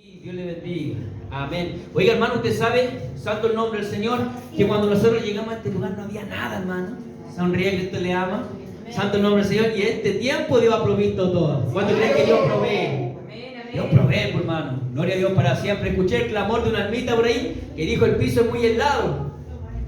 Dios le bendiga. Amén. Oiga, hermano, usted sabe, santo el nombre del Señor, que cuando nosotros llegamos a este lugar no había nada, hermano. Sonríe, Cristo le ama. Santo el nombre del Señor. Y este tiempo Dios ha provisto todo. ¿Cuánto creen que Dios provee? Dios provee, pues, hermano. Gloria a Dios para siempre. Escuché el clamor de una almita por ahí que dijo: el piso es muy helado.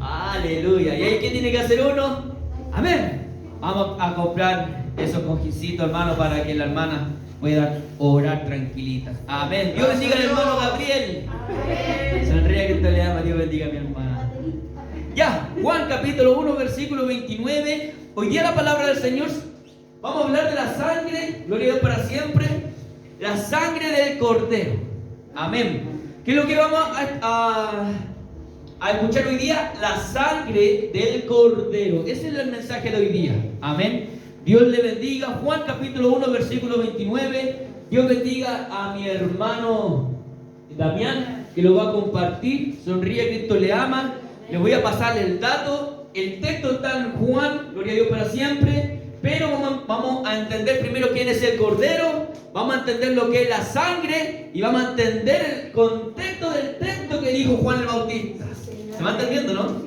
Aleluya. ¿Y ahí qué tiene que hacer uno? Amén. Vamos a comprar esos cojincitos, hermano, para que la hermana pueda orar tranquilita. Amén. Dios bendiga al hermano Gabriel. Amén. Sonríe, que te le ama. Dios bendiga a mi hermana. Ya, Juan capítulo 1, versículo 29. Hoy día la palabra del Señor, vamos a hablar de la sangre, gloria a Dios para siempre, la sangre del Cordero. Amén. ¿Qué es lo que vamos a escuchar hoy día? La sangre del Cordero. Ese es el mensaje de hoy día. Amén. Dios le bendiga. Juan capítulo 1, versículo 29. Dios bendiga a mi hermano Damián, que lo va a compartir. Sonríe, Cristo le ama. Le voy a pasar el dato. El texto está en Juan, gloria a Dios para siempre. Pero vamos a entender primero quién es el Cordero. Vamos a entender lo que es la sangre. Y vamos a entender el contexto del texto que dijo Juan el Bautista. ¿Se va entendiendo, no?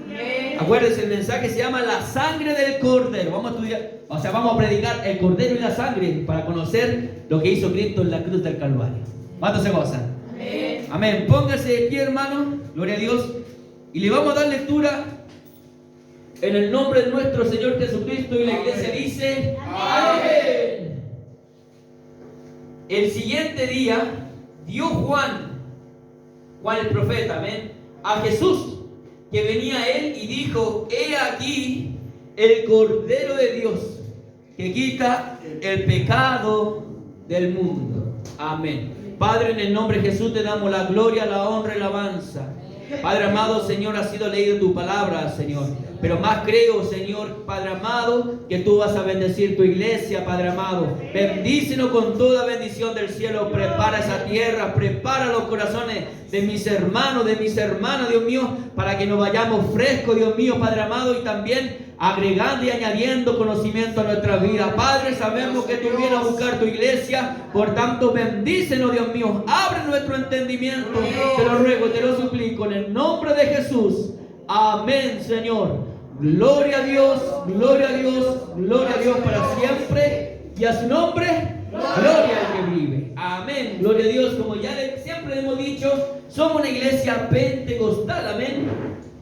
Acuérdense, el mensaje se llama la sangre del Cordero. Vamos a estudiar, vamos a predicar el Cordero y la sangre para conocer lo que hizo Cristo en la cruz del Calvario. ¿Cuántos se gozan? Amén. Amén. Póngase de pie, hermano. Gloria a Dios. Y le vamos a dar lectura en el nombre de nuestro Señor Jesucristo. Y la iglesia dice: Amén. El siguiente día dio Juan el profeta, amén, a Jesús, que venía a él, y dijo: he aquí el Cordero de Dios, que quita el pecado del mundo. Amén. Padre, en el nombre de Jesús te damos la gloria, la honra y la alabanza. Padre amado, Señor, ha sido leído tu palabra, Señor. Pero más creo, Señor, Padre amado, que tú vas a bendecir tu iglesia, Padre amado. Bendícenos con toda bendición del cielo. Prepara esa tierra, prepara los corazones de mis hermanos, de mis hermanas, Dios mío, para que nos vayamos frescos, Dios mío, Padre amado, y también agregando y añadiendo conocimiento a nuestra vida. Padre, sabemos que tú vienes a buscar tu iglesia, por tanto bendícenos, Dios mío, abre nuestro entendimiento. Te lo ruego, te lo suplico en el nombre de Jesús. Amén, Señor. Gloria a Dios, gloria a Dios, gloria a Dios para siempre, y a su nombre, gloria al que vive. Amén, gloria a Dios. Como ya siempre hemos dicho, somos una iglesia pentecostal, amén.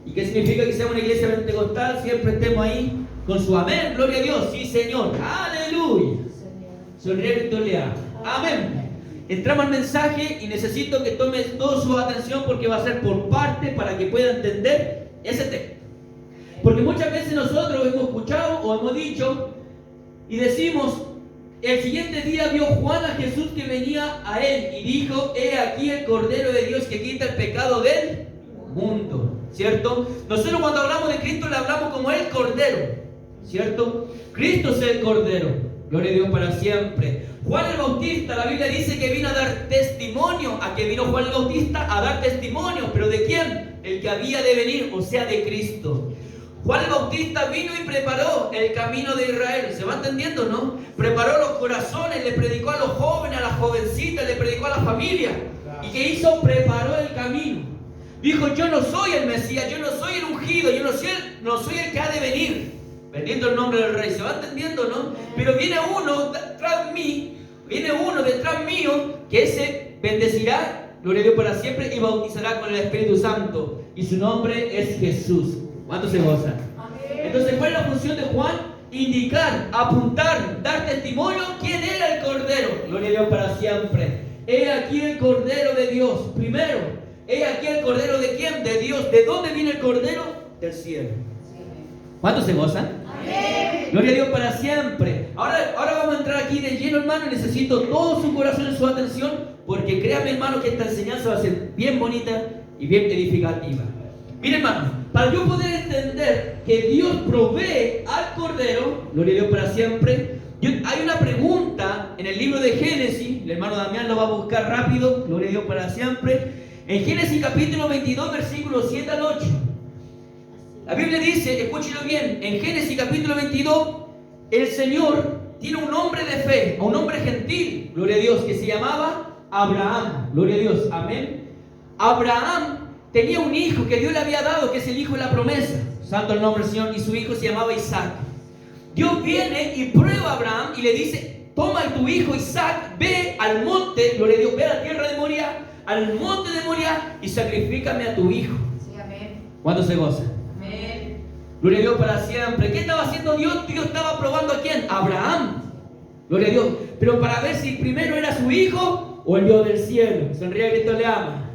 ¿Y qué significa que sea una iglesia pentecostal? Siempre estemos ahí con su amén, gloria a Dios, sí Señor, aleluya. Sonríe, que le ama. Amén. Entramos al mensaje y necesito que tome toda su atención, porque va a ser por parte para que pueda entender ese texto. Porque muchas veces nosotros hemos escuchado o hemos dicho y decimos: el siguiente día vio Juan a Jesús que venía a él y dijo: he aquí el Cordero de Dios que quita el pecado del mundo. ¿Cierto? Nosotros cuando hablamos de Cristo le hablamos como el Cordero, ¿cierto? Cristo es el Cordero. Gloria a Dios para siempre. Juan el Bautista, la Biblia dice que vino a dar testimonio. ¿A qué vino Juan el Bautista? A dar testimonio. ¿Pero de quién? El que había de venir, o sea, de Cristo. Juan el Bautista vino y preparó el camino de Israel. ¿Se va entendiendo, no? Preparó los corazones, le predicó a los jóvenes, a las jovencitas, le predicó a la familia. ¿Y qué hizo? Preparó el camino. Dijo: yo no soy el Mesías, yo no soy el ungido, yo no soy el que ha de venir. Bendito el nombre del Rey. ¿Se va entendiendo, no? Pero viene uno detrás mío, que ese bendecirá, gloria a Dios para siempre, y bautizará con el Espíritu Santo. Y su nombre es Jesús. ¿Cuántos se gozan? Amén. Entonces, ¿cuál es la función de Juan? Indicar, apuntar, dar testimonio quién era el Cordero. Gloria a Dios para siempre. He aquí el Cordero de Dios. Primero, he aquí el Cordero de quién? De Dios. ¿De dónde viene el Cordero? Del cielo. ¿Cuántos se gozan? Amén. Gloria a Dios para siempre. Ahora vamos a entrar aquí de lleno, hermano. Necesito todo su corazón y su atención, porque créame, hermano, que esta enseñanza va a ser bien bonita y bien edificativa. Mire, hermano, para yo poder entender que Dios provee al Cordero, gloria a Dios para siempre, hay una pregunta en el libro de Génesis. El hermano Damián lo va a buscar rápido, gloria a Dios para siempre. En Génesis capítulo 22, versículos 7 al 8. La Biblia dice, escúchelo bien, en Génesis capítulo 22, el Señor tiene un hombre de fe, un hombre gentil, gloria a Dios, que se llamaba Abraham. Gloria a Dios. Amén. Abraham tenía un hijo que Dios le había dado, que es el hijo de la promesa. Santo el nombre del Señor. Y su hijo se llamaba Isaac. Dios viene y prueba a Abraham y le dice: toma a tu hijo Isaac, ve al monte, gloria a Dios, ve a la tierra de Moria, al monte de Moria, y sacrifícame a tu hijo. Sí, amén. ¿Cuánto se goza? Amén. Gloria a Dios para siempre. ¿Qué estaba haciendo Dios? Dios estaba probando a quién? A Abraham. Gloria a Dios. Pero para ver si primero era su hijo o el Dios del cielo. Sonríe a Cristo le ama.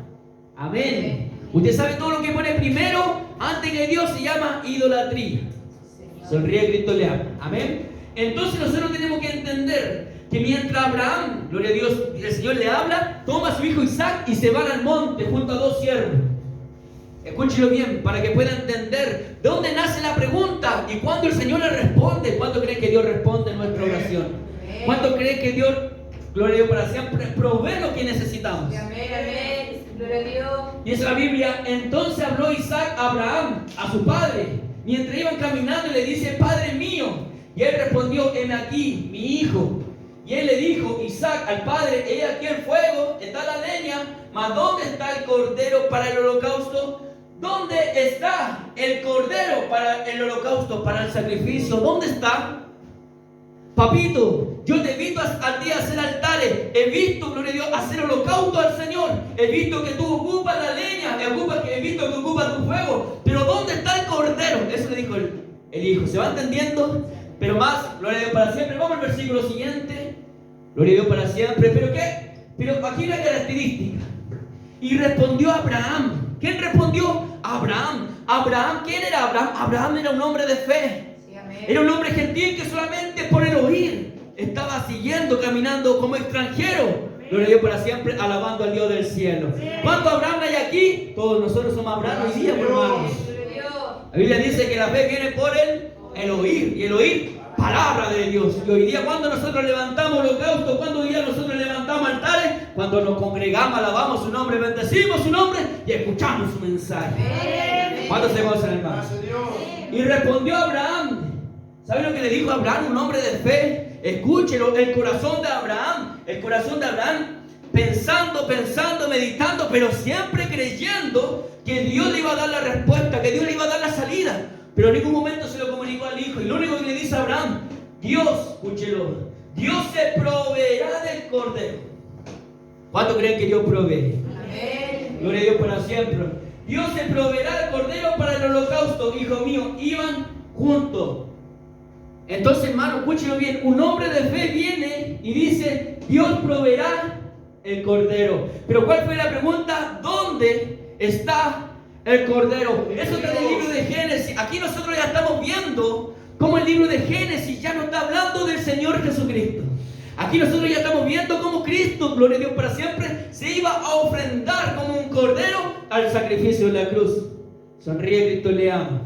Amén. Usted sabe todo lo que pone primero antes que Dios se llama idolatría. Sonríe a Cristo le ama. Amén. Entonces nosotros tenemos que entender que mientras Abraham, gloria a Dios, el Señor le habla, toma a su hijo Isaac y se van al monte junto a dos siervos. Escúchelo bien para que pueda entender de dónde nace la pregunta y cuándo el Señor le responde. ¿Cuánto cree que Dios responde en nuestra oración? ¿Cuánto cree que Dios, gloria a Dios, para siempre provee lo que necesitamos? Amén, amén. Gloria a Dios. Dice la Biblia: entonces habló Isaac a Abraham, a su padre, mientras iban caminando, y le dice: Padre mío. Y él respondió: heme aquí, mi hijo. Y él le dijo, Isaac, al padre: he aquí el fuego, está la leña, mas ¿dónde está el cordero para el holocausto? ¿Dónde está el cordero para el holocausto, para el sacrificio? ¿Dónde está? Papito, yo te invito a ti a hacer altares. He visto, gloria a Dios, hacer holocausto al Señor. He visto que tú ocupas la leña, he visto que ocupas tu fuego. Pero ¿dónde está el cordero? Eso le dijo el hijo. ¿Se va entendiendo? Pero más, gloria a Dios para siempre. Vamos al versículo siguiente. Gloria a Dios para siempre. ¿Pero qué? Pero aquí hay una característica. Y respondió Abraham. ¿Quién respondió? Abraham. Abraham, ¿quién era Abraham? Abraham era un hombre de fe. Sí, amén. Era Era un hombre gentil que solamente por el oír estaba siguiendo, caminando como extranjero. Gloria a Dios para siempre, alabando al Dios del cielo. ¿Cuántos Abraham hay aquí? Todos nosotros somos Abraham hoy día, hermanos. Gloria a Dios. La Biblia dice que la fe viene por el oír. Y el oír, palabra de Dios. Y hoy día, cuando nosotros levantamos holocausto, cuando hoy día nosotros levantamos altares, cuando nos congregamos, alabamos su nombre, bendecimos su nombre y escuchamos su mensaje. Amén. ¿Cuántos se gozan, hermanos? Y respondió Abraham. ¿Sabe lo que le dijo Abraham, un hombre de fe? Escúchelo, el corazón de Abraham, pensando, meditando, pero siempre creyendo que Dios le iba a dar la respuesta, que Dios le iba a dar la salida. Pero en ningún momento se lo comunicó al hijo. Y lo único que le dice a Abraham: Dios, escúchelo, Dios se proveerá del cordero. ¿Cuánto creen que Dios provee? Amén. Gloria a Dios para siempre. Dios se proveerá del cordero para el holocausto. Hijo mío, iban juntos. Entonces, hermano, escúchenlo bien. Un hombre de fe viene y dice: Dios proveerá el cordero. Pero ¿cuál fue la pregunta? ¿Dónde está el cordero? Eso está en el libro de Génesis. Aquí nosotros ya estamos viendo cómo el libro de Génesis ya no está hablando del Señor Jesucristo. Aquí nosotros ya estamos viendo cómo Cristo, gloria a Dios para siempre, se iba a ofrendar como un cordero al sacrificio de la cruz. Sonríe, Cristo le ama.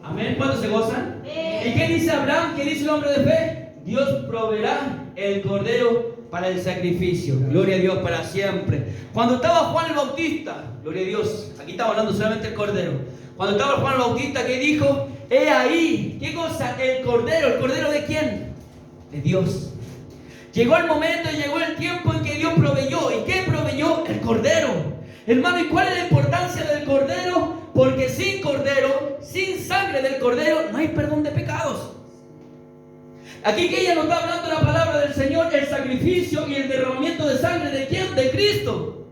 Amén. ¿Cuántos se gozan? ¿Y qué dice Abraham? ¿Qué dice el hombre de fe? Dios proveerá el cordero para el sacrificio. Gloria a Dios para siempre. Cuando estaba Juan el Bautista, gloria a Dios, aquí estamos hablando solamente del cordero. Cuando estaba Juan el Bautista, ¿qué dijo? He ahí, ¿qué cosa? El cordero de quién? De Dios. Llegó el momento y llegó el tiempo en que Dios proveyó. ¿Y qué proveyó? El cordero. Hermano, ¿y cuál es la importancia del cordero? Porque sin cordero, sin sangre del cordero, no hay perdón de pecados. Aquí que ella nos está hablando la palabra del Señor, el sacrificio y el derramamiento de sangre de quién? De Cristo.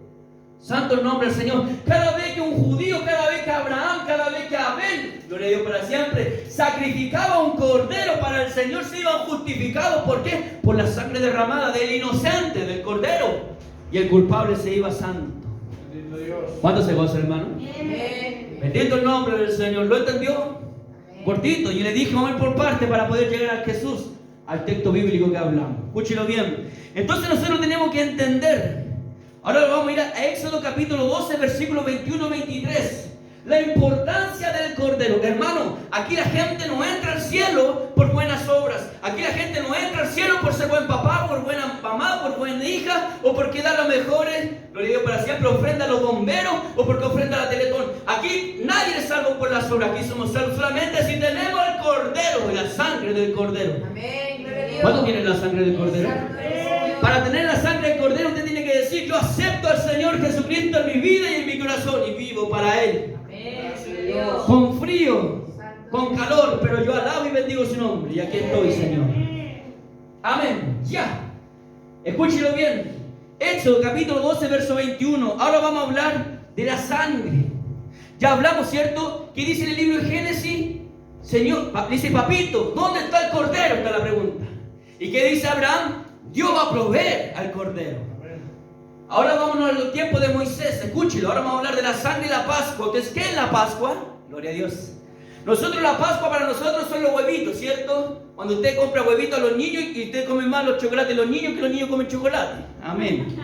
Santo el nombre del Señor. Cada vez que un judío, cada vez que Abraham, cada vez que Abel, gloria a Dios para siempre, sacrificaba un cordero para el Señor, se iban justificados. ¿Por qué? Por la sangre derramada del inocente, del cordero. Y el culpable se iba santo. ¿Cuánto se goza, hermano? Amén. Bendito el nombre del Señor. ¿Lo entendió? Cortito. Y le dije, vamos a ir por parte para poder llegar a Jesús, al texto bíblico que hablamos. Escúchelo bien. Entonces nosotros tenemos que entender. Ahora vamos a ir a Éxodo capítulo 12, versículos 21-23. La importancia del cordero. Hermano, aquí la gente no entra al cielo por buenas obras. Aquí la gente no entra al cielo por ser buen papá, por buena mamá, por buena hija, o porque da los mejores, lo digo para siempre, ofrenda a los bomberos, o porque ofrenda a la Teletón. Aquí nadie es salvo por las obras. Aquí somos salvos solamente si tenemos el cordero y la sangre del cordero. Amén. Gloria a Dios. ¿Cuánto tiene la sangre del cordero? Santo eres, Señor. Para tener la sangre del cordero usted tiene que decir: yo Señor Jesucristo en mi vida y en mi corazón y vivo para Él. Amén. Dios. Con frío, con calor, pero yo alabo y bendigo su nombre. Y aquí estoy, Señor. Amén. Ya. Escúchelo bien. Éxodo capítulo 12, verso 21. Ahora vamos a hablar de la sangre. Ya hablamos, ¿cierto? ¿Qué dice en el libro de Génesis? Señor, dice, papito, ¿dónde está el cordero? Está la pregunta. ¿Y qué dice Abraham? Dios va a proveer al cordero. Ahora vámonos al tiempo de Moisés. Escúchelo. Ahora vamos a hablar de la sangre y la Pascua. Entonces, ¿qué es la Pascua? Gloria a Dios. Nosotros, la Pascua para nosotros son los huevitos, ¿cierto? Cuando usted compra huevitos a los niños y usted come más los chocolates de los niños que los niños comen chocolate. Amén.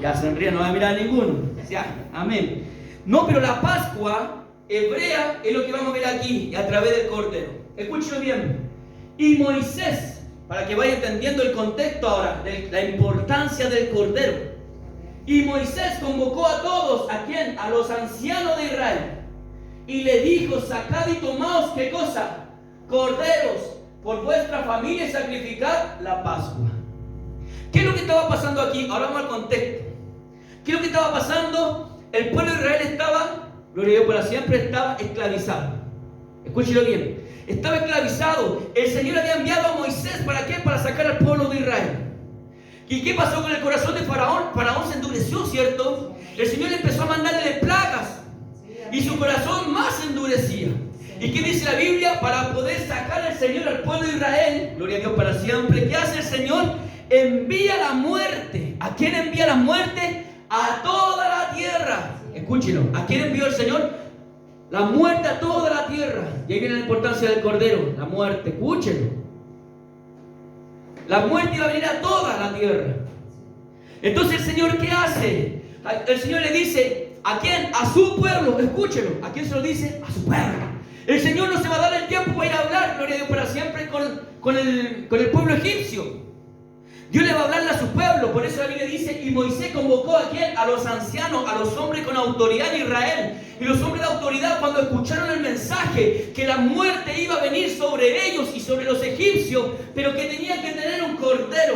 Ya sonríe, no va a mirar a ninguno. Ya, amén. No, pero la Pascua hebrea es lo que vamos a ver aquí a través del cordero. Escúchelo bien. Y Moisés, para que vaya entendiendo el contexto ahora de la importancia del cordero. Y Moisés convocó a todos, ¿a quién? A los ancianos de Israel. Y le dijo, sacad y tomaos, ¿qué cosa? Corderos, por vuestra familia y sacrificad la Pascua. ¿Qué es lo que estaba pasando aquí? Ahora vamos al contexto. ¿Qué es lo que estaba pasando? El pueblo de Israel estaba, gloria a Dios para siempre, estaba esclavizado. Escúchelo bien. Estaba esclavizado. El Señor había enviado a Moisés, ¿para qué? Para sacar al pueblo de Israel. ¿Y qué pasó con el corazón de Faraón? Faraón se endureció, ¿cierto? El Señor empezó a mandarle plagas y su corazón más se endurecía. ¿Y qué dice la Biblia? Para poder sacar al Señor al pueblo de Israel, gloria a Dios para siempre, ¿qué hace el Señor? Envía la muerte. ¿A quién envía la muerte? A toda la tierra. Escúchenlo. ¿A quién envió el Señor? La muerte a toda la tierra. Y ahí viene la importancia del cordero. La muerte, escúchenlo. La muerte iba a venir a toda la tierra. Entonces el Señor, ¿qué hace? El Señor le dice, ¿a quién? A su pueblo. Escúchenlo. ¿A quién se lo dice? A su pueblo. El Señor no se va a dar el tiempo para ir a hablar, gloria a Dios, para siempre con el pueblo egipcio. Dios le va a hablarle a su pueblo. Por eso la Biblia dice, y Moisés convocó ¿a quién? A los ancianos, a los hombres con autoridad de Israel. Y los hombres de autoridad, cuando escucharon el mensaje que la muerte iba a venir sobre ellos y sobre los egipcios, pero que tenían que tener un cordero,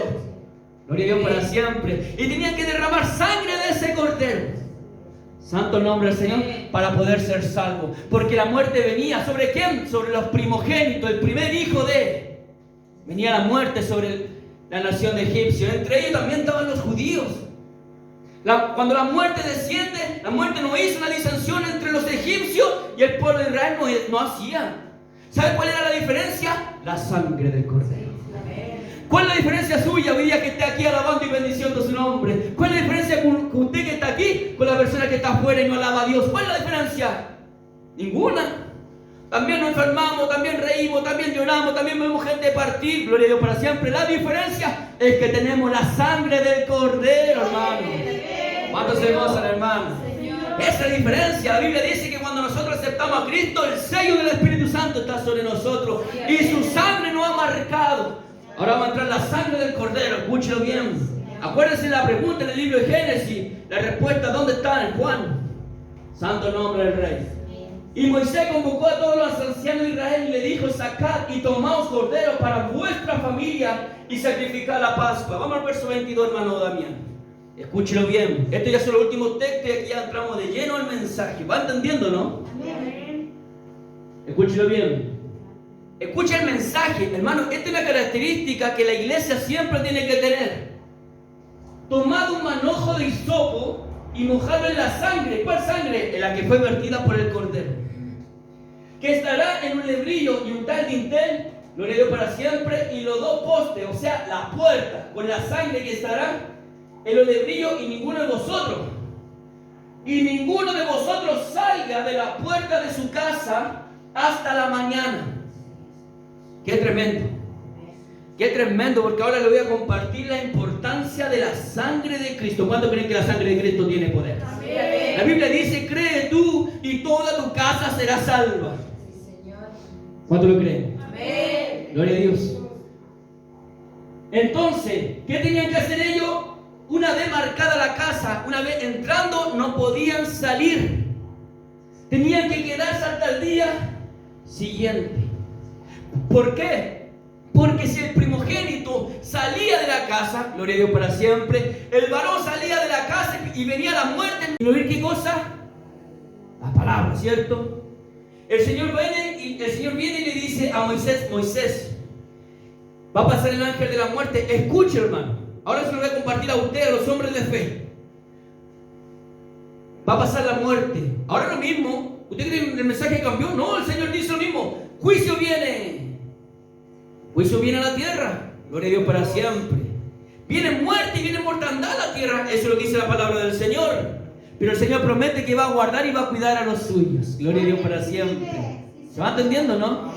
gloria a Dios para siempre, y tenían que derramar sangre de ese cordero, santo el nombre del Señor, para poder ser salvo. Porque la muerte venía ¿sobre quién? Sobre los primogénitos, el primer hijo de. Venía la muerte sobre la nación de Egipcio. Entre ellos también estaban los judíos. Cuando la muerte desciende, la muerte no hizo una disensión entre los egipcios y el pueblo de Israel no hacía. ¿Sabe cuál era la diferencia? La sangre del cordero. ¿Cuál es la diferencia suya hoy día que esté aquí alabando y bendiciendo su nombre? ¿Cuál es la diferencia con usted que está aquí con la persona que está afuera y no alaba a Dios? ¿Cuál es la diferencia? Ninguna. También nos enfermamos, también reímos, también lloramos, también vemos gente partir, gloria a Dios para siempre. La diferencia es que tenemos la sangre del cordero, hermano. ¿Cuántos se gozan, hermano? Esa es la diferencia. La Biblia dice que cuando nosotros aceptamos a Cristo, el sello del Espíritu Santo está sobre nosotros y su sangre nos ha marcado. Ahora vamos a entrar en la sangre del cordero. Escúchelo bien. Acuérdense la pregunta en el libro de Génesis. La respuesta, ¿dónde está? En Juan. Santo nombre del Rey. Y Moisés convocó a todos los ancianos de Israel y le dijo, sacad y tomaos cordero para vuestra familia y sacrificad la Pascua. Vamos al verso 22, hermano Damián. Escúchelo bien. Estos ya son los últimos textos y aquí ya entramos de lleno al mensaje. ¿Va entendiendo, no? Amén. Escúchelo bien. Escucha el mensaje, hermano. Esta es una característica que la iglesia siempre tiene que tener. Tomad un manojo de hisopo y mojadlo en la sangre. ¿Cuál sangre? En la que fue vertida por el cordero. Que estará en un lebrillo y un tal dintel, lo le dio para siempre, y los dos postes, o sea, la puerta, con la sangre que estará en los lebrillos, y ninguno de vosotros salga de la puerta de su casa hasta la mañana. Qué tremendo. Qué tremendo, porque ahora le voy a compartir la importancia de la sangre de Cristo. ¿Cuántos creen que la sangre de Cristo tiene poder? Amén. La Biblia dice, cree tú y toda tu casa será salva. Sí, Señor. ¿Cuántos lo creen? Amén. Gloria a Dios. Entonces, ¿qué tenían que hacer ellos? Una vez marcada la casa, una vez entrando, no podían salir. Tenían que quedarse hasta el día siguiente. ¿Por qué? Porque si el primogénito salía de la casa, gloria a Dios para siempre, el varón salía de la casa y venía la muerte. ¿Y oír qué cosa? La palabra, ¿cierto? El Señor viene y le dice a Moisés: Moisés, va a pasar el ángel de la muerte. Escuche, hermano. Ahora se lo voy a compartir a usted, a los hombres de fe. Va a pasar la muerte. Ahora lo mismo. ¿Usted cree que el mensaje cambió? No, el Señor dice lo mismo. Juicio viene. Juicio viene a la tierra. Gloria a Dios para siempre. Viene muerte y viene mortandad a la tierra. Eso es lo que dice la palabra del Señor. Pero el Señor promete que va a guardar y va a cuidar a los suyos. Gloria a Dios para siempre. ¿Se va entendiendo, no?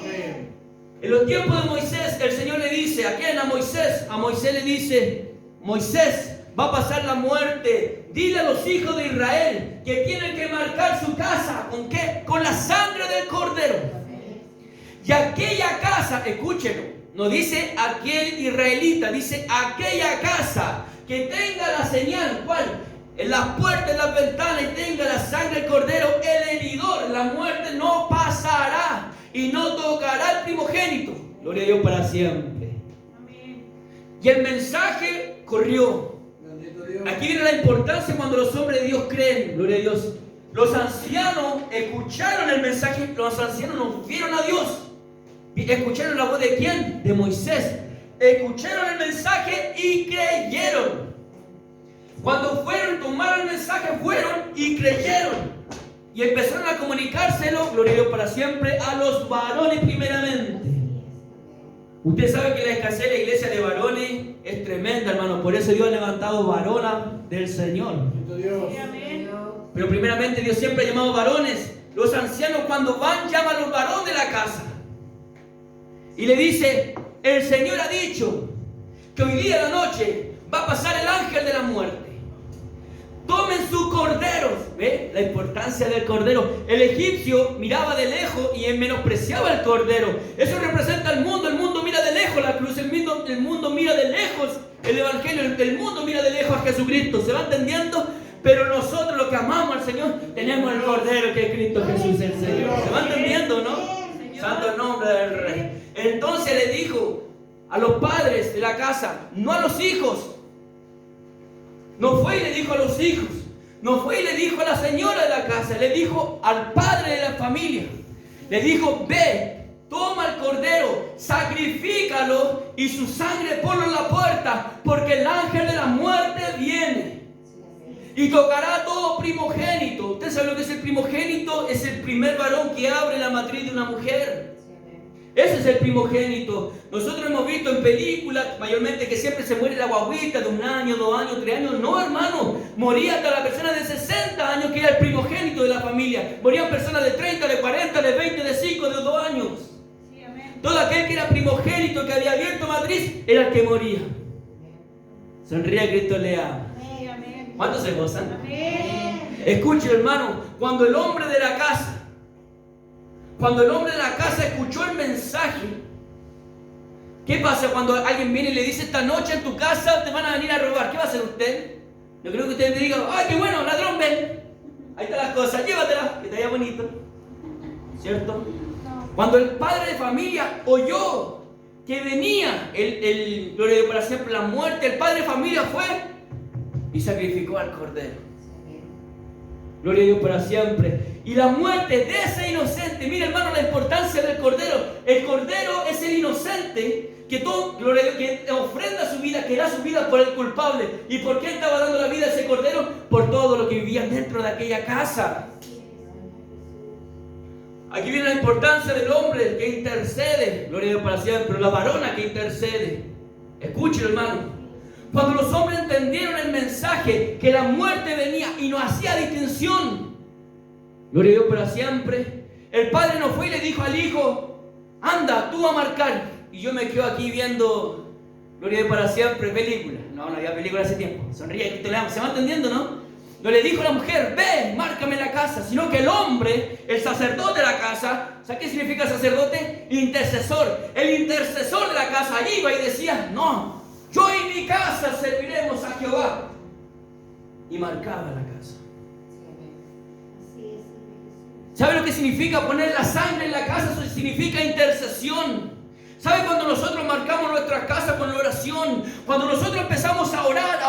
En los tiempos de Moisés, el Señor le dice: ¿a quién? A Moisés. A Moisés le dice: Moisés, va a pasar la muerte. Dile a los hijos de Israel que tienen que marcar su casa. ¿Con qué? Con la sangre del cordero. Y aquella casa, escúchenlo, no dice aquel israelita, dice aquella casa que tenga la señal. ¿Cuál? En las puertas, en las ventanas, y tenga la sangre del cordero, el heridor, la muerte no pasará y no tocará al primogénito. Gloria a Dios para siempre. Amén. Y el mensaje corrió. Aquí viene la importancia cuando los hombres de Dios creen. Gloria a Dios. Los ancianos escucharon el mensaje. Los ancianos no vieron a Dios. ¿Escucharon la voz de quién? De Moisés. Escucharon el mensaje y creyeron. Cuando fueron, tomaron el mensaje, fueron y creyeron. Y empezaron a comunicárselo, gloria a Dios para siempre, a los varones primeramente. Usted sabe que la escasez de la iglesia de varones es tremenda, hermano. Por eso Dios ha levantado varona del Señor. Pero primeramente Dios siempre ha llamado varones. Los ancianos cuando van llaman a los varones de la casa. Y le dice: el Señor ha dicho que hoy día a la noche va a pasar el ángel de la muerte. Tomen sus corderos. ¿Ve? La importancia del cordero. El egipcio miraba de lejos y menospreciaba el cordero. Eso representa al mundo. El mundo mira de lejos la cruz. El mundo mira de lejos el evangelio. El mundo mira de lejos a Jesucristo. ¿Se va entendiendo? Pero nosotros, los que amamos al Señor, tenemos el cordero que es Cristo Jesús el Señor. ¿Se va entendiendo, no? Santo el nombre del Rey. Entonces le dijo a los padres de la casa, no a los hijos. No fue y le dijo a los hijos. No fue y le dijo a la señora de la casa. Le dijo al padre de la familia. Le dijo: ve, toma el cordero, sacrifícalo y su sangre ponlo en la puerta, porque el ángel de la muerte viene y tocará a todo primogénito. ¿Usted sabe lo que es el primogénito? Es el primer varón que abre la matriz de una mujer. Ese es el primogénito. Nosotros hemos visto en películas, mayormente, que siempre se muere la guaguita de 1 año, 2 años, 3 años. No, hermano. Moría hasta la persona de 60 años, que era el primogénito de la familia. Morían personas de 30, de 40, de 20, de 5, de 2 años. Sí, todo aquel que era primogénito, que había abierto matriz, era el que moría. Sonríe, Cristo le ama. ¿Cuántos se gozan? Amén. Escuche, hermano, cuando el hombre de la casa escuchó el mensaje, ¿qué pasa cuando alguien viene y le dice: esta noche en tu casa te van a venir a robar? ¿Qué va a hacer usted? Yo creo que usted me diga: ¡ay, qué bueno, ladrón, ven! Ahí están las cosas, llévatela, que te vaya bonito. ¿Cierto? Cuando el padre de familia oyó que venía gloria a Dios para siempre, la muerte, el padre de familia fue y sacrificó al cordero. Gloria a Dios para siempre. Y la muerte de ese inocente. Mira, hermano, la importancia del cordero. El cordero es el inocente que gloria a Dios, que ofrenda su vida, que da su vida por el culpable. ¿Y por qué estaba dando la vida a ese cordero? Por todo lo que vivía dentro de aquella casa. Aquí viene la importancia del hombre que intercede. Gloria a Dios para siempre. La varona que intercede. Escúchelo, hermano. Cuando los hombres entendieron el mensaje, que la muerte venía y no hacía distinción, gloria a Dios para siempre, el padre no fue y le dijo al hijo: anda, tú a marcar. Y yo me quedo aquí viendo, gloria a Dios para siempre, película. No había película hace tiempo. Sonríe, ¿se va entendiendo, no? No le dijo a la mujer: ve, márcame la casa. Sino que el hombre, el sacerdote de la casa, ¿sabe qué significa sacerdote? Intercesor. El intercesor de la casa iba y decía: no, yo y mi casa serviremos a Jehová. Y marcaba la casa. ¿Sabe lo que significa poner la sangre en la casa? Eso significa intercesión. ¿Sabe cuando nosotros marcamos nuestra casa con la oración? Cuando nosotros empezamos a orar,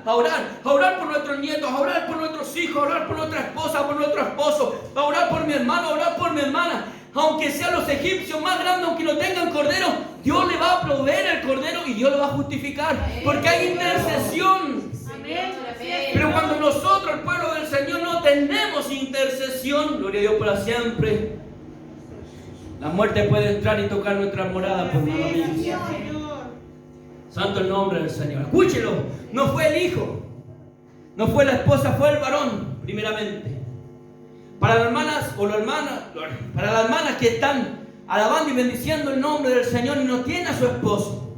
a orar por nuestros nietos, a orar por nuestros hijos, a orar por nuestra esposa, por nuestro esposo, a orar por mi hermano, a orar por mi hermana. Aunque sean los egipcios más grandes, aunque no tengan cordero, Dios le va a proveer el cordero y Dios lo va a justificar, porque hay intercesión. Pero cuando nosotros, el pueblo del Señor, no tenemos intercesión, gloria a Dios para siempre, la muerte puede entrar y tocar nuestra morada, por hermano mío. Santo el nombre del Señor. Escúchelo, no fue el hijo, no fue la esposa, fue el varón, primeramente. Para las hermanas para las hermanas que están alabando y bendiciendo el nombre del Señor y no tienen a su esposo.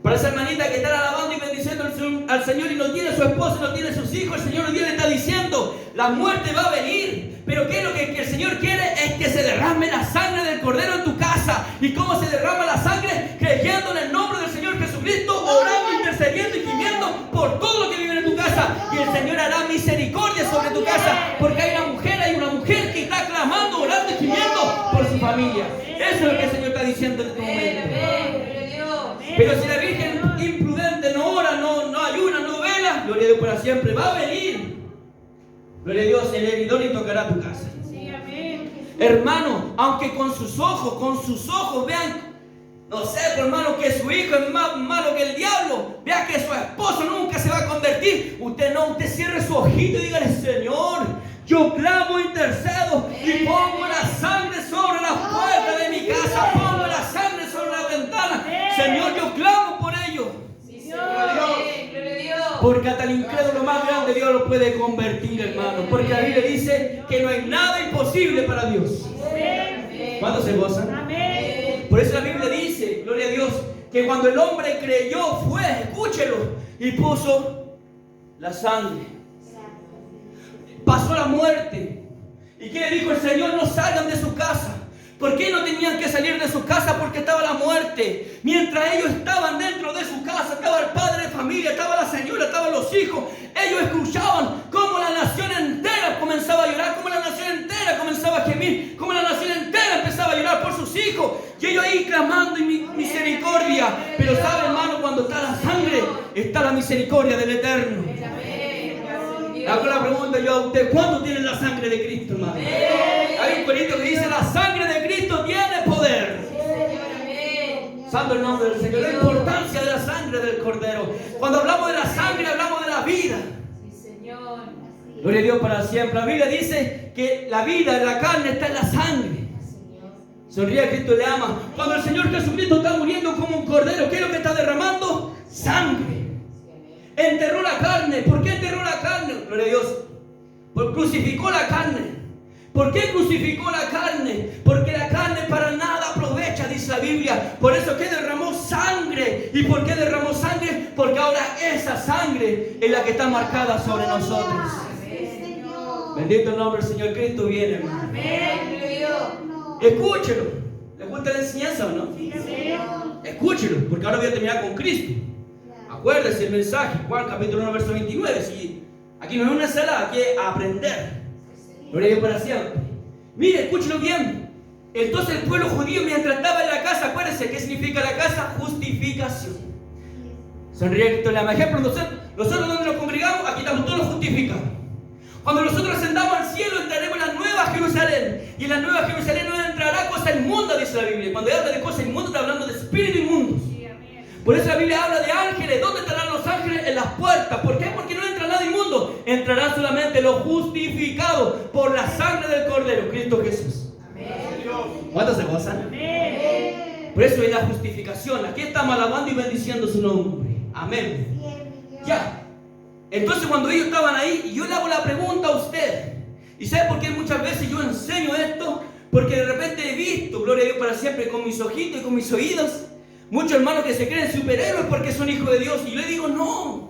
Para esa hermanita que está alabando y bendiciendo al Señor y no tiene a su esposo, no tiene a sus hijos, el Señor hoy día le está diciendo, la muerte va a venir. Pero ¿qué es lo que el Señor quiere? Es que se derrame la sangre del Cordero en tu casa. ¿Y cómo se derrama la sangre? Creyendo en el nombre del Señor Jesucristo, orando, intercediendo y gimiendo por todo lo que vive en tu casa. Y el Señor hará misericordia sobre tu casa, porque hay una mujer que está clamando, orando y gimiendo por su familia. Eso es lo que el Señor está diciendo en este momento. Pero si la Virgen imprudente no ora, no ayuna, no vela, gloria a Dios para siempre, va a venir. Gloria a Dios, el heridor y tocará tu casa. Sí, amén. Hermano, aunque con sus ojos vean, no sé, hermano, que su hijo es más malo que el diablo, vea que su esposo nunca se va a convertir, usted cierre su ojito y dígale, Señor, yo clamo, intercedo y pongo la sangre sobre la puerta de mi casa, pongo la sangre sobre la ventana. Señor, yo clamo por ellos. Sí, Señor. Gloria a Dios. Porque hasta el incrédulo más grande Dios lo puede convertir, hermano. Porque la Biblia dice que no hay nada imposible para Dios. ¿Cuántos se gozan? Amén. Por eso la Biblia dice, gloria a Dios, que cuando el hombre creyó fue, escúchelo, y puso la sangre. Pasó la muerte. ¿Y qué le dijo el Señor? No salgan de su casa. ¿Por qué no tenían que salir de su casa? Porque estaba la muerte. Mientras ellos estaban dentro de su casa, estaba el padre de familia, estaba la señora, estaban los hijos. Ellos escuchaban cómo la nación entera comenzaba a llorar, cómo la nación entera comenzaba a gemir, cómo la nación entera empezaba a llorar por sus hijos. Y ellos ahí clamando misericordia. Pero sabe, hermano, cuando está la sangre, está la misericordia del Eterno. Hago la pregunta yo a usted, ¿cuándo tiene la sangre de Cristo, hermano? Hay un corito que dice, la sangre de Cristo tiene poder. Santo el nombre del Señor. La importancia de la sangre del Cordero. Cuando hablamos de la sangre, hablamos de la vida. Gloria a Dios para siempre. La Biblia dice que la vida de la carne está en la sangre. Sonríe, Cristo le ama. Cuando el Señor Jesucristo está muriendo como un cordero, ¿qué es lo que está derramando? Sangre. Enterró la carne. ¿Por qué enterró la carne? Gloria a Dios. Porque crucificó la carne. ¿Por qué crucificó la carne? Porque la carne para nada aprovecha, dice la Biblia. Por eso que derramó sangre. ¿Y por qué derramó sangre? Porque ahora esa sangre es la que está marcada sobre nosotros. Bendito el nombre del Señor. Cristo viene, hermano. Escúchelo. ¿Le gusta la enseñanza o no? Escúchelo, porque ahora voy a terminar con Cristo. Acuérdese el mensaje, Juan capítulo 1, verso 29. Si aquí no es una sala, aquí es aprender. Gloria a Dios para siempre. Mire, escúchelo bien. Entonces el pueblo judío, mientras estaba en la casa, acuérdense, ¿qué significa la casa? Justificación. Sonríe, Cristo le ama. Ejemplo, nosotros donde nos congregamos, aquí estamos todos justificados. Cuando nosotros ascendamos al cielo, entraremos en la nueva Jerusalén. Y en la nueva Jerusalén no entrará cosa inmunda, dice la Biblia. Cuando habla de cosas inmundas, está hablando de espíritu inmundo. Por eso la Biblia habla de ángeles. ¿Dónde estarán los ángeles? En las puertas. ¿Por qué? Porque no entra nada inmundo. Entrarán solamente los justificados por la sangre del Cordero, Cristo Jesús. Amén. ¿Cuántos se gozan? Amén. Por eso es la justificación. Aquí estamos alabando y bendiciendo su nombre. Amén. Ya. Entonces cuando ellos estaban ahí, yo le hago la pregunta a usted. ¿Y sabe por qué muchas veces yo enseño esto? Porque de repente he visto, gloria a Dios para siempre, con mis ojitos y con mis oídos, muchos hermanos que se creen superhéroes porque son hijos de Dios. Y yo le digo, no.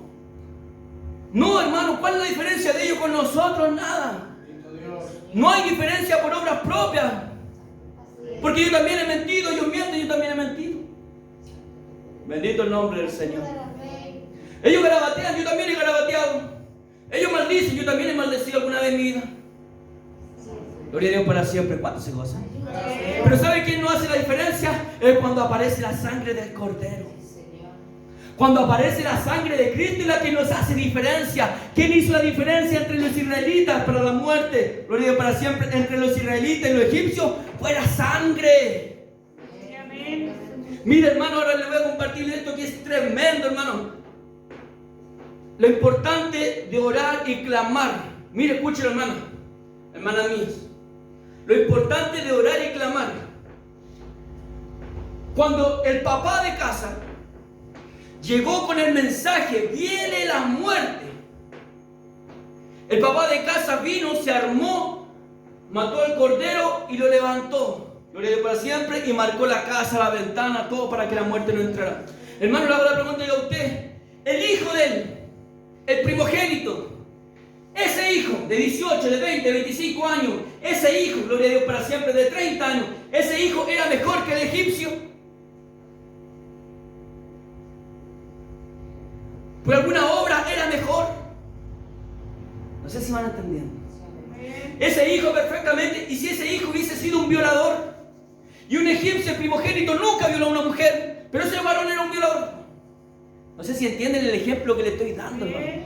No, hermano, ¿cuál es la diferencia de ellos con nosotros? Nada. No hay diferencia por obras propias. Porque yo también he mentido, ellos mienten, yo también he mentido. Bendito el nombre del Señor. Ellos garabatean, yo también he garabateado. Ellos maldicen, yo también he maldecido alguna vez en mi vida. Gloria a Dios para siempre. ¿Cuántos se gozan? Pero ¿sabe quién no hace la diferencia? Es cuando aparece la sangre del Cordero. Cuando aparece la sangre de Cristo es la que nos hace diferencia. ¿Quién hizo la diferencia entre los israelitas para la muerte? Gloria a Dios para siempre. Entre los israelitas y los egipcios fue la sangre. Amén. Mire, hermano, ahora le voy a compartir esto que es tremendo, hermano. Lo importante de orar y clamar. Mire, escúchelo, hermano. Hermanas mías. Lo importante de orar y clamar. Cuando el papá de casa llegó con el mensaje, viene la muerte. El papá de casa vino, se armó, mató al cordero y lo levantó. Gloria a Dios para siempre, y marcó la casa, la ventana, todo para que la muerte no entrara. Hermano, le hago la pregunta a usted. El hijo de él, el primogénito, ese hijo de 18, de 20, 25 años, ese hijo, gloria a Dios para siempre, de 30 años, ese hijo era mejor que el egipcio. Por alguna obra era mejor. No sé si van entendiendo. Ese hijo perfectamente, y si ese hijo hubiese sido un violador, y un egipcio primogénito nunca violó a una mujer, pero ese varón era un violador. No sé si entienden el ejemplo que le estoy dando, hermano.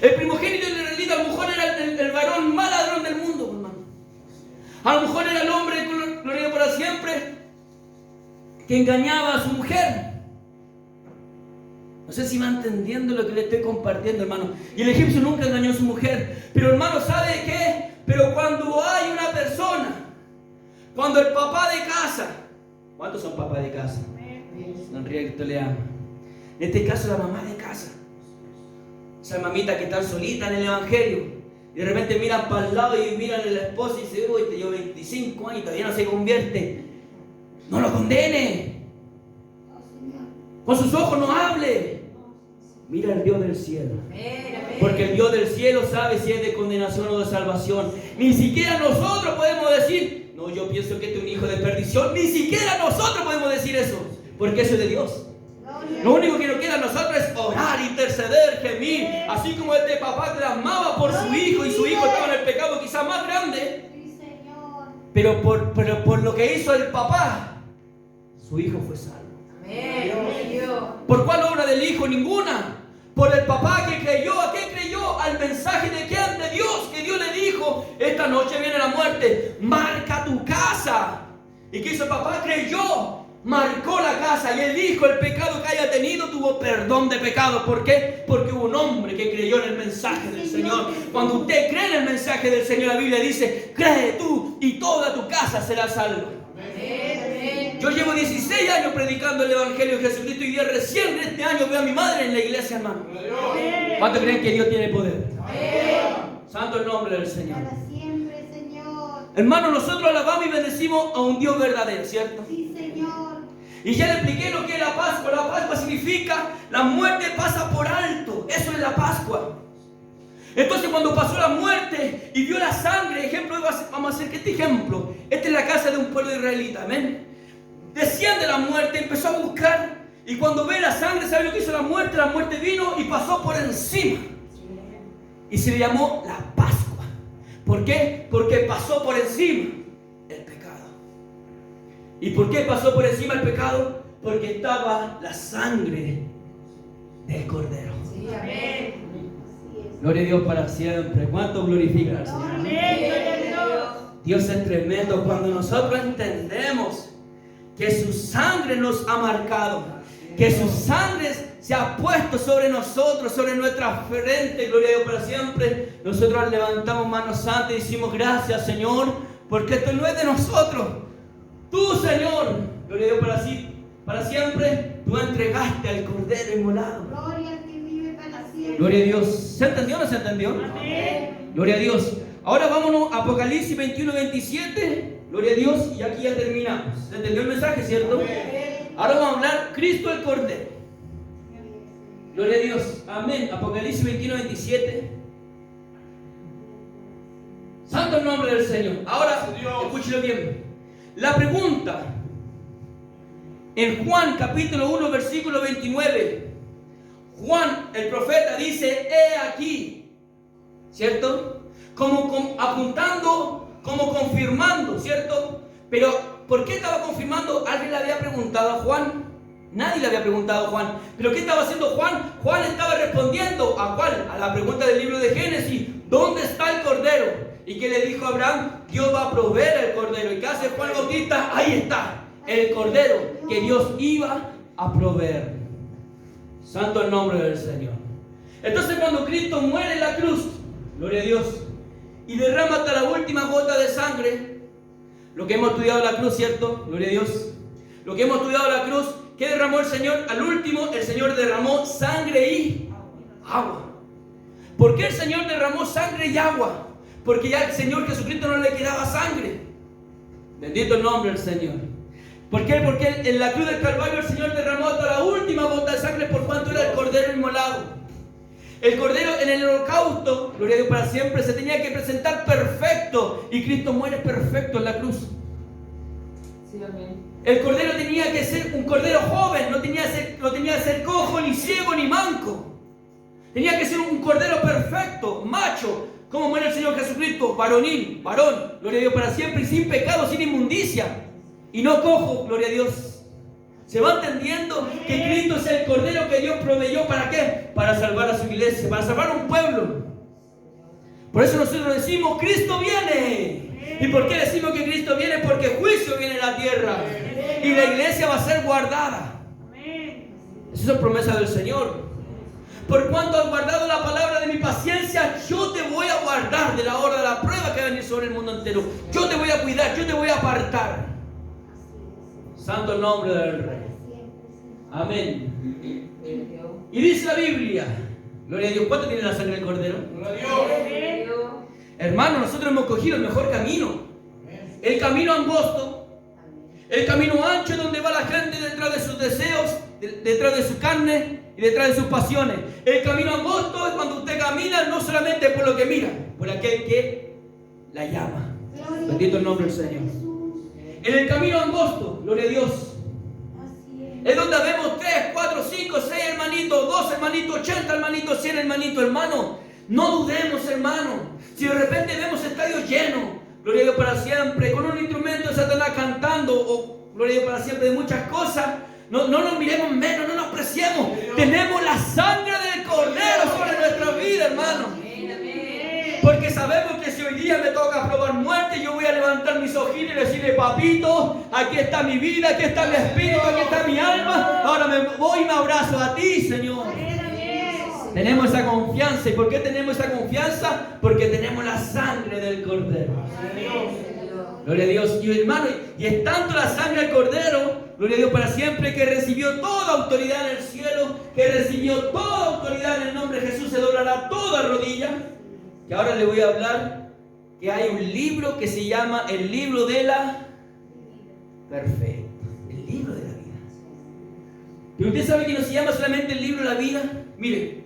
El primogénito israelita a lo mejor era el varón más ladrón del mundo, hermano. A lo mejor era el hombre, gloria para siempre, que engañaba a su mujer. No sé si va entendiendo lo que le estoy compartiendo, hermano. Y el egipcio nunca engañó a su mujer. Pero, hermano, ¿sabe qué? Pero cuando hay una persona, cuando el papá de casa, ¿cuántos son papás de casa? Sonríe que usted le ama. En este caso, la mamá de casa. Esa mamita que está solita en el evangelio. Y de repente miran para el lado y miran a la esposa y dicen, uy, te llevo 25 años y todavía no se convierte. No lo condene. Con sus ojos no hable. Mira al Dios del cielo. Porque el Dios del cielo sabe si es de condenación o de salvación. Ni siquiera nosotros podemos decir, no, yo pienso que este es un hijo de perdición. Ni siquiera nosotros podemos decir eso. Porque eso es de Dios. Lo único que nos queda a nosotros es orar, interceder, gemir. Así como este papá clamaba por su hijo y su hijo estaba en el pecado quizás más grande. Pero por lo que hizo el papá, su hijo fue salvo. ¿Por cuál obra del hijo? Ninguna. Por el papá que creyó. ¿A qué creyó? Al mensaje de quién? De Dios. Que Dios le dijo, esta noche viene la muerte, marca tu casa. ¿Y qué hizo el papá? Creyó, marcó la casa. Y el hijo, el pecado que haya tenido, tuvo perdón de pecado. ¿Por qué? Porque hubo un hombre que creyó en el mensaje del Señor. Cuando usted cree en el mensaje del Señor, la Biblia dice, cree tú y toda tu casa será salva. Yo llevo 16 años predicando el Evangelio de Jesucristo y recién este año veo a mi madre en la iglesia, hermano. ¿Cuántos creen que Dios tiene poder? Santo el nombre del Señor. Para siempre, Señor. Hermano, nosotros alabamos y bendecimos a un Dios verdadero, ¿cierto? Sí, Señor. Y ya le expliqué lo que es la Pascua. La Pascua significa la muerte pasa por alto. Eso es la Pascua. Entonces cuando pasó la muerte y vio la sangre, ejemplo, vamos a hacer que este ejemplo, esta es la casa de un pueblo israelita, amén. Desciende la muerte, empezó a buscar, y cuando ve la sangre, ¿sabe lo que hizo la muerte? La muerte vino y pasó por encima. Y se le llamó la Pascua. ¿Por qué? Porque pasó por encima el pecado. ¿Y por qué pasó por encima el pecado? Porque estaba la sangre del Cordero. Sí, amén. Gloria a Dios para siempre. ¿Cuánto glorifica al Señor? Amén, gloria a Dios. Dios es tremendo cuando nosotros entendemos que su sangre nos ha marcado, que su sangre se ha puesto sobre nosotros, sobre nuestra frente. Gloria a Dios para siempre. Nosotros levantamos manos santas y decimos gracias, Señor, porque esto no es de nosotros. Tú, Señor, gloria a Dios para siempre, tú entregaste al Cordero inmolado. Gloria al que vive para siempre. Gloria a Dios. ¿Se entendió o no se entendió? Amén. Gloria a Dios. Ahora vámonos a Apocalipsis 21, 27. Gloria a Dios. Y aquí ya terminamos. ¿Se entendió el mensaje, cierto? Ahora vamos a hablar Cristo el Cordero. Gloria a Dios. Amén. Apocalipsis 21, 27. Santo el nombre del Señor. Ahora, escúchelo bien. La pregunta en Juan capítulo 1, versículo 29. Juan, el profeta, dice, he aquí, ¿cierto? Como apuntando, como confirmando, ¿cierto? Pero, ¿por qué estaba confirmando? Alguien le había preguntado a Juan, Nadie le había preguntado a Juan. ¿Pero qué estaba haciendo Juan? Juan estaba respondiendo ¿a cuál? A la pregunta del libro de Génesis. ¿Dónde está el cordero? ¿Y qué le dijo Abraham? Dios va a proveer el cordero. ¿Y qué hace Juan Bautista? Ahí está, el cordero que Dios iba a proveer. Santo el nombre del Señor. Entonces cuando Cristo muere en la cruz, gloria a Dios, y derrama hasta la última gota de sangre, lo que hemos estudiado la cruz, ¿cierto? Gloria a Dios. Lo que hemos estudiado la cruz, ¿qué derramó el Señor? Al último, el Señor derramó sangre y agua. ¿Por qué el Señor derramó sangre y agua? Porque ya al Señor Jesucristo no le quedaba sangre. Bendito el nombre del Señor. ¿Por qué? Porque en la cruz del Calvario el Señor derramó hasta la última gota de sangre por cuanto era el cordero inmolado. El cordero en el holocausto, gloria a Dios para siempre, se tenía que presentar perfecto. Y Cristo muere perfecto en la cruz. Sí, amén. El cordero tenía que ser un cordero joven, no tenía que ser cojo, ni ciego, ni manco. Tenía que ser un cordero perfecto, macho, como muere el Señor Jesucristo, varonil, varón, gloria a Dios para siempre, y sin pecado, sin inmundicia, y no cojo, gloria a Dios. ¿Se va entendiendo que Cristo es el cordero que Dios proveyó? ¿Para qué? Para salvar a su iglesia, para salvar a un pueblo. Por eso nosotros decimos, Cristo viene. ¿Y por qué decimos que Cristo viene? Porque juicio viene a la tierra y la iglesia va a ser guardada. Esa es promesa del Señor. Por cuanto has guardado la palabra de mi paciencia, yo te voy a guardar de la hora de la prueba que va a venir sobre el mundo entero. Yo te voy a cuidar, yo te voy a apartar. Santo el nombre del Rey. Amén. Y dice la Biblia, gloria a Dios, ¿cuánto tiene la sangre del cordero? Gloria a Dios. Hermano, nosotros hemos cogido el mejor camino. El camino angosto, el camino ancho donde va la gente detrás de sus deseos, detrás de su carne y detrás de sus pasiones. El camino angosto es cuando usted camina no solamente por lo que mira, por aquel que la llama. Bendito el nombre del Señor. En el camino angosto, gloria a Dios, es donde vemos 3, 4, 5, 6 hermanitos, 2 hermanitos, 80 hermanitos, 100 hermanitos, hermano. No dudemos, hermano. Si de repente vemos estadios llenos, gloria a Dios para siempre, con un instrumento de Satanás cantando, o gloria a Dios para siempre de muchas cosas, no nos miremos menos, no nos preciemos. Tenemos la sangre del Cordero sobre nuestra vida, hermano. Porque sabemos que si hoy día me toca probar muerte, yo voy a levantar mis ojillos y decirle, papito, aquí está mi vida, aquí está mi espíritu, aquí está mi alma. Ahora me voy y me abrazo a ti, Señor. Tenemos esa confianza. ¿Y por qué tenemos esa confianza? Porque tenemos la sangre del Cordero. Gloria a Dios. Y hermano, y es tanto la sangre del Cordero, gloria a Dios para siempre, que recibió toda autoridad en el cielo, que recibió toda autoridad en el nombre de Jesús, se doblará toda rodilla. Que ahora le voy a hablar que hay un libro que se llama el libro de la perfecta. El libro de la vida. Pero usted sabe que no se llama solamente el libro de la vida. Mire,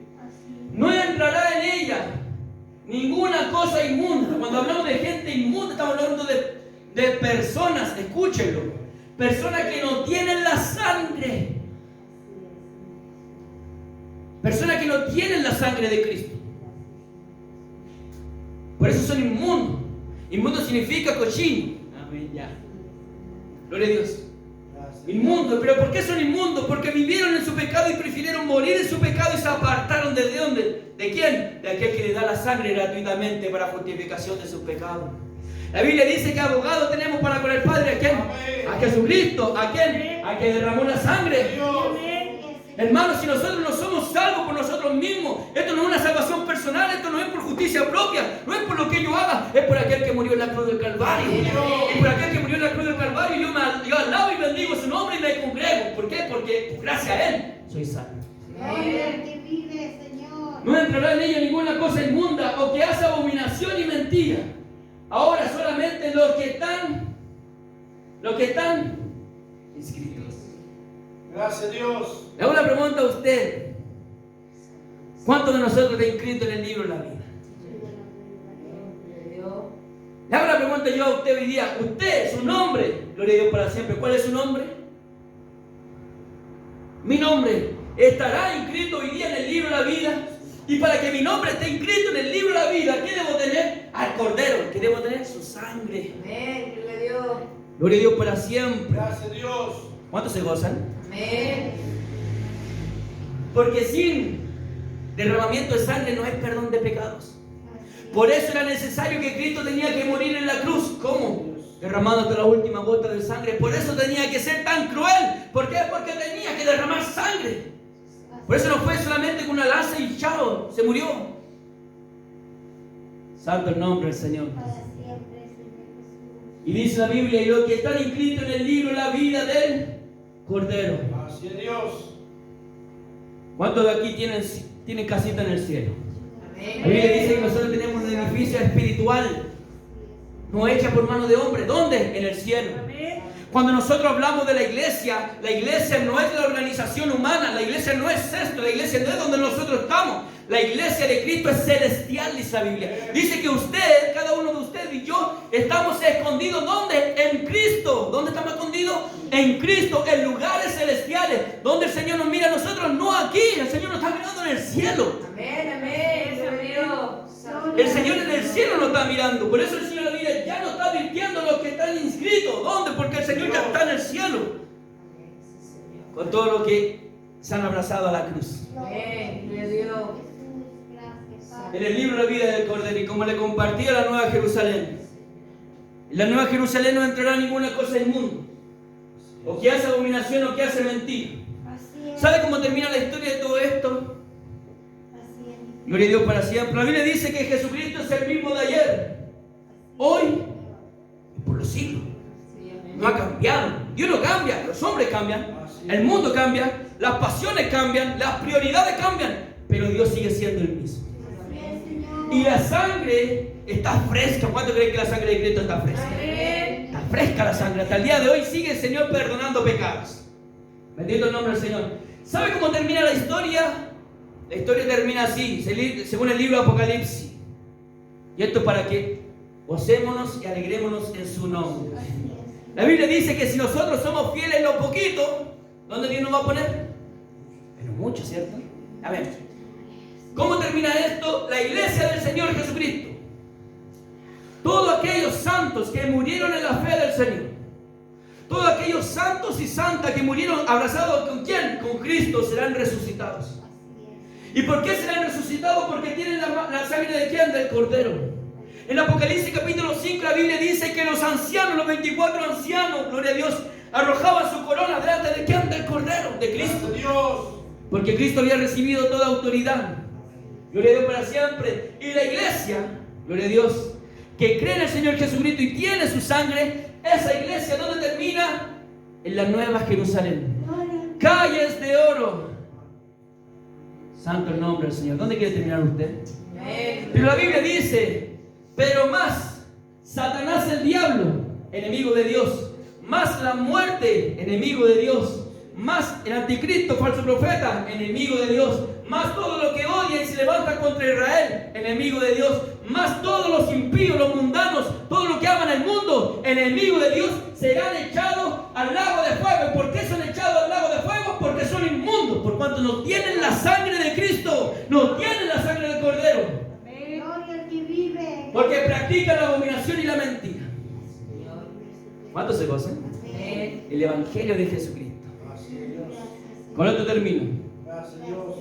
no entrará en ella ninguna cosa inmunda. Cuando hablamos de gente inmunda, estamos hablando de personas, escúchenlo, personas que no tienen la sangre. Personas que no tienen la sangre de Cristo. Por eso son inmundos. Inmundo significa cochino. Amén, ya. Gloria a Dios. Inmundos. ¿Pero por qué son inmundos? Porque vivieron en su pecado y prefirieron morir en su pecado y se apartaron ¿de dónde? ¿De quién? De aquel que le da la sangre gratuitamente para justificación de sus pecados. La Biblia dice que abogado tenemos para con el Padre. ¿A quién? A Jesucristo. ¿A quién? A que derramó la sangre. Hermanos, si nosotros no somos salvos por nosotros mismos, esto no es una salvación personal, esto no es por justicia propia, no es por lo que yo haga, es por aquel que murió en la cruz del Calvario. Y por aquel que murió en la cruz del Calvario, yo alabo y bendigo su nombre y me congrego. ¿Por qué? Porque gracias a Él soy salvo. No entrará en ella ninguna cosa inmunda o que hace abominación y mentira. Ahora solamente los que están inscritos. Gracias a Dios. Le hago una pregunta a usted. ¿Cuántos de nosotros está inscrito en el libro de la vida? Le hago una pregunta yo a usted hoy día. Usted, su nombre, gloria a Dios para siempre. ¿Cuál es su nombre? Mi nombre estará inscrito hoy día en el libro de la vida. Y para que mi nombre esté inscrito en el libro de la vida, ¿qué debo tener? Al Cordero. ¿Qué debo tener? Su sangre. Amén. Gloria a Dios. Gloria a Dios para siempre. Gracias a Dios. ¿Cuántos se gozan? Amén. Porque sin derramamiento de sangre no hay perdón de pecados. Por eso era necesario que Cristo tenía que morir en la cruz. ¿Cómo? Derramando hasta la última gota de sangre. Por eso tenía que ser tan cruel. ¿Por qué? Porque tenía que derramar sangre. Por eso no fue solamente con una lanza y chao, se murió. Santo el nombre del Señor. Para siempre, Señor Jesús. Y dice la Biblia, y los que están inscritos en el libro la vida del Cordero. Así es Dios. ¿Cuántos de aquí tienen casita en el cielo? Amén. La Biblia dice que nosotros tenemos un edificio espiritual, no hecha por mano de hombre. ¿Dónde? En el cielo. Cuando nosotros hablamos de la iglesia no es la organización humana, la iglesia no es esto, la iglesia no es donde nosotros estamos. La iglesia de Cristo es celestial, dice la Biblia. Dice que usted, cada uno de ustedes y yo, estamos escondidos. ¿Dónde? En Cristo. ¿Dónde estamos escondidos? En Cristo, en lugares celestiales. Donde el Señor nos mira a nosotros, no aquí. El Señor nos está mirando en el cielo. Amén, amén. Gloria a Dios. El Señor en el cielo nos está mirando. Por eso el Señor dice, ya no está advirtiendo a los que están inscritos. ¿Dónde? Porque el Señor ya está en el cielo. Con todo lo que se han abrazado a la cruz. Amén. Gloria a Dios. Gracias, Padre. En el libro La vida del Cordero, y como le compartí a la Nueva Jerusalén, en la Nueva Jerusalén no entrará ninguna cosa inmunda, o que hace abominación o que hace mentira. Así es. ¿Sabe cómo termina la historia de todo esto? Así es. Gloria a Dios para siempre. La Biblia dice que Jesucristo es el mismo de ayer, hoy y por los siglos. Sí, amén. No ha cambiado. Dios no cambia, los hombres cambian, el mundo cambia, las pasiones cambian, las prioridades cambian, pero Dios sigue siendo el mismo. Así es, Señor. Y la sangre está fresca. ¿Cuánto creen que la sangre de Cristo está fresca? Amén. Está fresca la sangre. Hasta el día de hoy sigue el Señor perdonando pecados. Bendito el nombre del Señor. ¿Sabe cómo termina la historia? La historia termina así, según el libro de Apocalipsis. Y esto es para que gocémonos y alegrémonos en su nombre. Así es. La Biblia dice que si nosotros somos fieles en lo poquito, ¿dónde Dios nos va a poner? Pero mucho, ¿cierto? A ver, ¿cómo termina esto? La iglesia del Señor Jesucristo. Todos aquellos santos que murieron en la fe del Señor. Todos aquellos santos y santas que murieron abrazados con ¿quién? Con Cristo, serán resucitados. Así ¿Y por qué serán resucitados? Porque tienen la sangre de ¿quién? Del Cordero. En Apocalipsis capítulo 5 la Biblia dice que los ancianos, los 24 ancianos, gloria a Dios, arrojaban su corona delante de ¿quién? Del Cordero, de Cristo. Gracias a Dios. Porque Cristo había recibido toda autoridad. Gloria a Dios para siempre. Y la iglesia, gloria a Dios, que cree en el Señor Jesucristo y tiene su sangre, esa iglesia, ¿dónde termina? En la Nueva Jerusalén. es. Calles de oro. Santo el nombre del Señor. ¿Dónde quiere terminar usted? Amén. Pero la Biblia dice, pero más Satanás el diablo, enemigo de Dios, más la muerte, enemigo de Dios, más el anticristo, falso profeta, enemigo de Dios, más todo lo que odia y se levanta contra Israel, enemigo de Dios, más todos los impíos, los mundanos, todo lo que aman el mundo, enemigo de Dios, serán echados al lago de fuego. ¿Y por qué son echados al lago de fuego? Porque son inmundos, por cuanto no tienen la sangre de Cristo, no tienen la sangre del Cordero. Gloria al que vive. Porque practican la abominación y la mentira. ¿Cuántos se gozan? Amén. El Evangelio de Jesucristo. Gracias a Dios. Con esto termino. Gracias a Dios.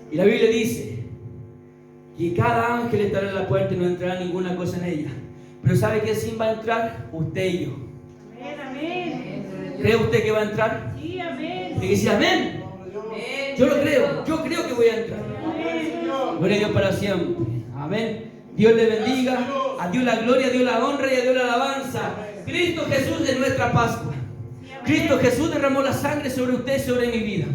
Y la Biblia dice que cada ángel estará en la puerta y no entrará ninguna cosa en ella. Pero ¿sabe qué sin va a entrar? Usted y yo. Amén, amén. ¿Cree usted que va a entrar? Sí, amén. Tiene que decir amén. Amén. Yo lo creo. Yo creo que voy a entrar. Amén, Señor. Gloria a Dios para siempre. Amén. Dios le bendiga. A Dios la gloria, a Dios la honra y a Dios la alabanza. Cristo Jesús es nuestra Pascua. Cristo Jesús derramó la sangre sobre usted y sobre mi vida.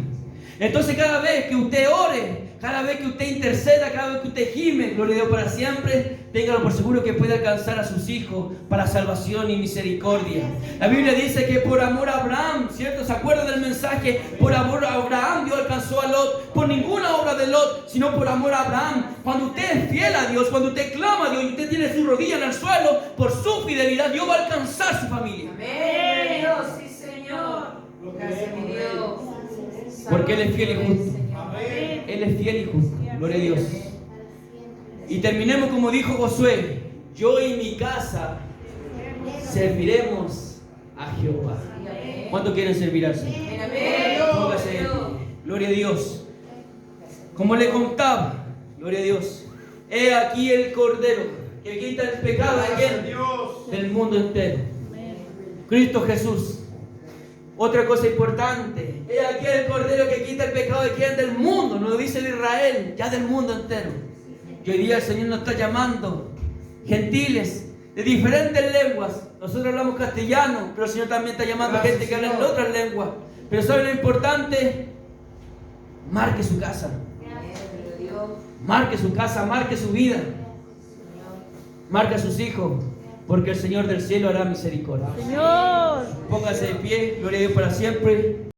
Entonces cada vez que usted ore, cada vez que usted interceda, cada vez que usted gime, gloria a Dios para siempre, téngalo por seguro que puede alcanzar a sus hijos para salvación y misericordia. La Biblia dice que por amor a Abraham, ¿cierto? ¿Se acuerdan del mensaje? Por amor a Abraham Dios alcanzó a Lot, por ninguna obra de Lot, sino por amor a Abraham. Cuando usted es fiel a Dios, cuando usted clama a Dios y usted tiene su rodilla en el suelo, por su fidelidad Dios va a alcanzar su familia. Amén. Dios, sí, Señor. Gracias, mi Dios. Porque Él es fiel y justo. Amén. Él es fiel y justo. Gloria a Dios. Y terminemos como dijo Josué: yo y mi casa serviremos a Jehová. ¿Cuánto quieren servir al Señor? Amén. Póngase Gloria a Dios. Como le contaba, gloria a Dios. He aquí el Cordero que quita el pecado de Gracias a quién? Dios. Del mundo entero. Cristo Jesús. Otra cosa importante. He aquí el Cordero que quita el pecado de quién? Del mundo. No lo dice de Israel, ya del mundo entero. Y hoy día el Señor nos está llamando gentiles de diferentes lenguas. Nosotros hablamos castellano, pero el Señor también está llamando Gracias, gente que habla en Señor. otras lenguas. Pero ¿sabe lo importante? Marque su casa. Marque su casa, marque su vida. Marque a sus hijos. Porque el Señor del cielo hará misericordia. Señor. Póngase de pie, gloria a Dios para siempre.